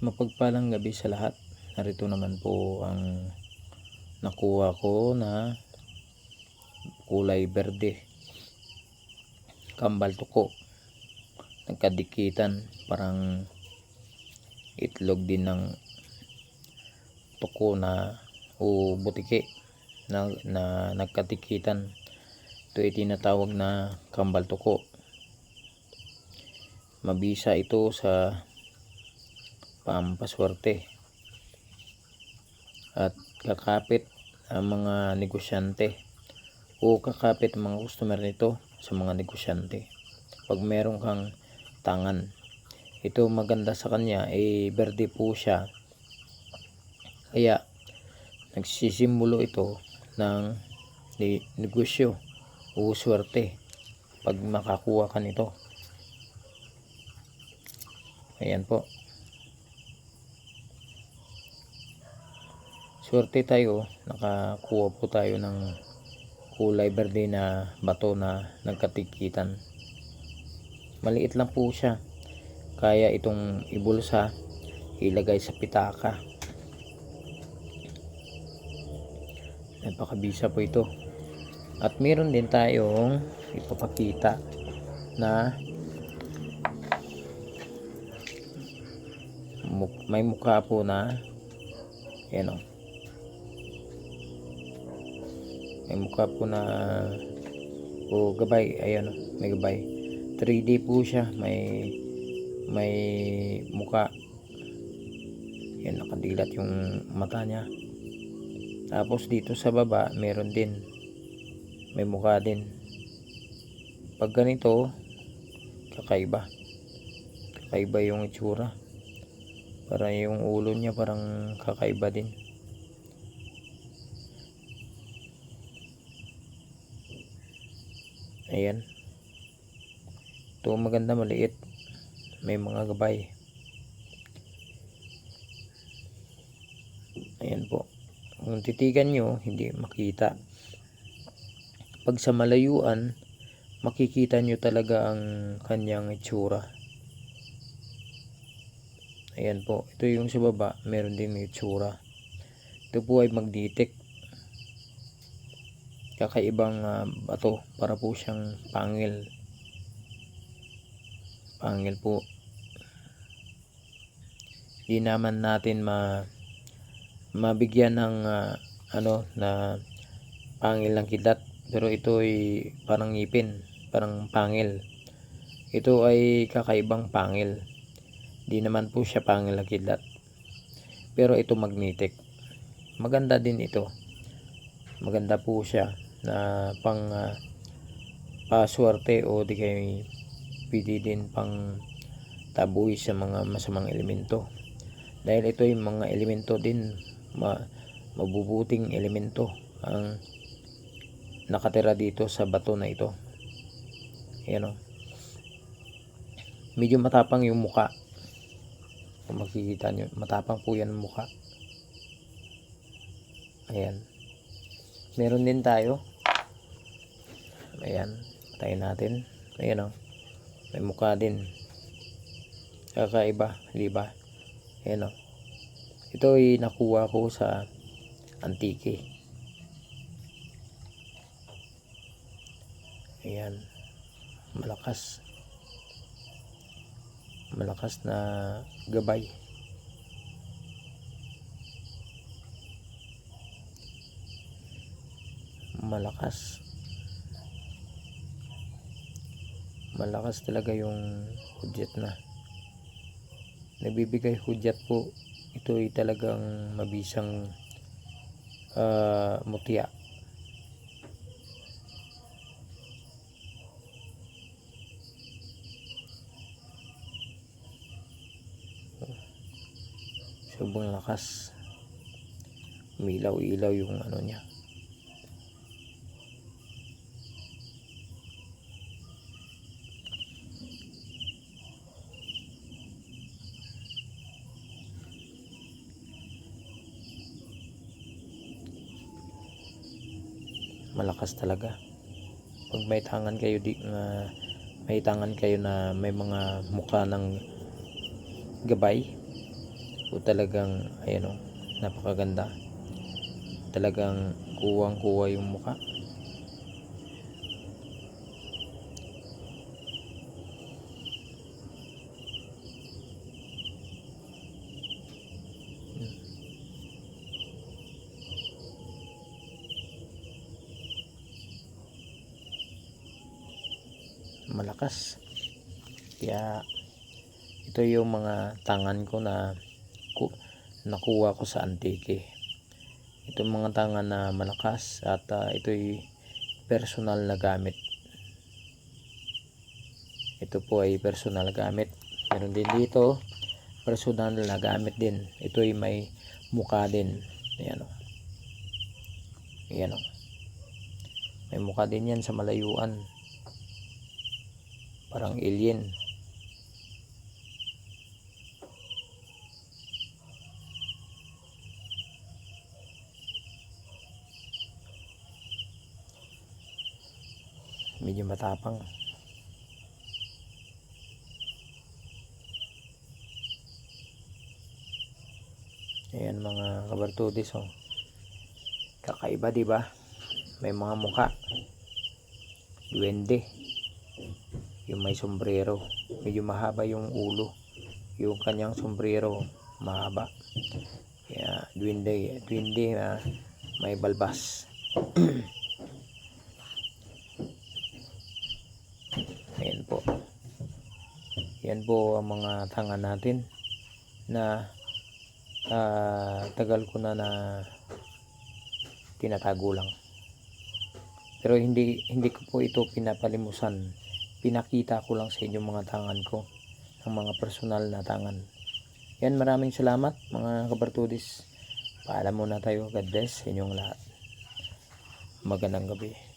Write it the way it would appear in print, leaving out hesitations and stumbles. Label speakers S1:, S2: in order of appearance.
S1: Mapagpalang gabi sa lahat. Narito naman po ang nakuha ko na kulay berde, kambal tuko, nagkadikitan, parang itlog din ng tuko na o butike na nagkadikitan. Ito ay tinatawag na kambal tuko. Mabisa ito sa pampaswerte at kakapit ang mga negosyante o kakapit ang mga customer nito sa mga negosyante. Pag meron kang tangan, ito maganda sa kanya, berde po siya, kaya nagsisimbolo ito ng negosyo o swerte pag makakuha ka nito. Ayan po, swerte tayo, nakakuha po tayo ng kulay berde na bato na nagkatikitan. Maliit lang po siya, kaya itong ibulsa, ilagay sa pitaka. Napakabisa po ito. At meron din tayong ipapakita na may mukha po na yan o. May mukha po na o gabay, ayan o, may gabay. 3D po siya, may mukha. Yan, nakadilat yung mata niya. Tapos dito sa baba meron din, may mukha din. Pag ganito, kakaiba yung itsura. Para yung ulo niya parang kakaiba din. Ayan, ito maganda, maliit, may mga gabay. Ayan po, kung titigan nyo hindi makita. Pag sa malayuan makikita nyo talaga ang kanyang itsura. Ayan po, ito yung sa baba, meron din may itsura. Ito po ay magnetic, kakaibang bato, para po siyang pangil po. Hindi naman natin mabigyan ng na pangil ng kidlat, pero ito ay parang ngipin, parang pangil. Ito ay kakaibang pangil, di naman po siya pangil ng kidlat, pero ito magnetic. Maganda din ito, maganda po siya na pang paswerte, o di kay pwede din pang taboy sa mga masamang elemento, dahil ito yung mga elemento din, mabubuting elemento ang nakatira dito sa bato na ito. Ayan o, medyo matapang yung muka. Kung makikita nyo, matapang po yan ang muka. Ayan, meron din tayo. Ayan, tayo natin. Ayan o, may mukha din, kakaiba, diba? Ayan o, ito ay nakuha ko sa Antique. Ayan, malakas na gabay. Malakas talaga yung hudyat na nabibigay. Hudyat po, ito ay talagang mabisang mutya. Sobrang lakas, umilaw-ilaw yung ano niya. Malakas talaga. Pag may tangan kayo na may mga mukha ng gabay, O talagang ayan o, napakaganda. Talagang kuwang-kuwa yung mukha. Malakas. Kaya ito yung mga tangan ko na nakuha ko sa Antique. Itong mga tangan na malakas at ito'y personal na gamit. Ito po ay personal gamit. Meron din dito personal na gamit din. Ito'y may mukha din. Ayan o. Ayan o. May mukha din yan sa malayuan. Parang alien. Medyo matapang. Ayan mga kabartudis oh. Kakaiba, di ba? May mga mukha. Duwende. Yung may sombrero. Medyo mahaba yung ulo. Yung kanyang sombrero mahaba. Kaya duwende na may balbas. Ayan po. Yan po ang mga tangan natin na tagal ko na tinatago lang. Pero hindi ko po ito pinapalimusan. Pinakita ko lang sa inyo mga tangan ko, ang mga personal na tangan. Yan, maraming salamat mga kabartudis. Paalam muna tayo. God bless sa inyong lahat. Magandang gabi.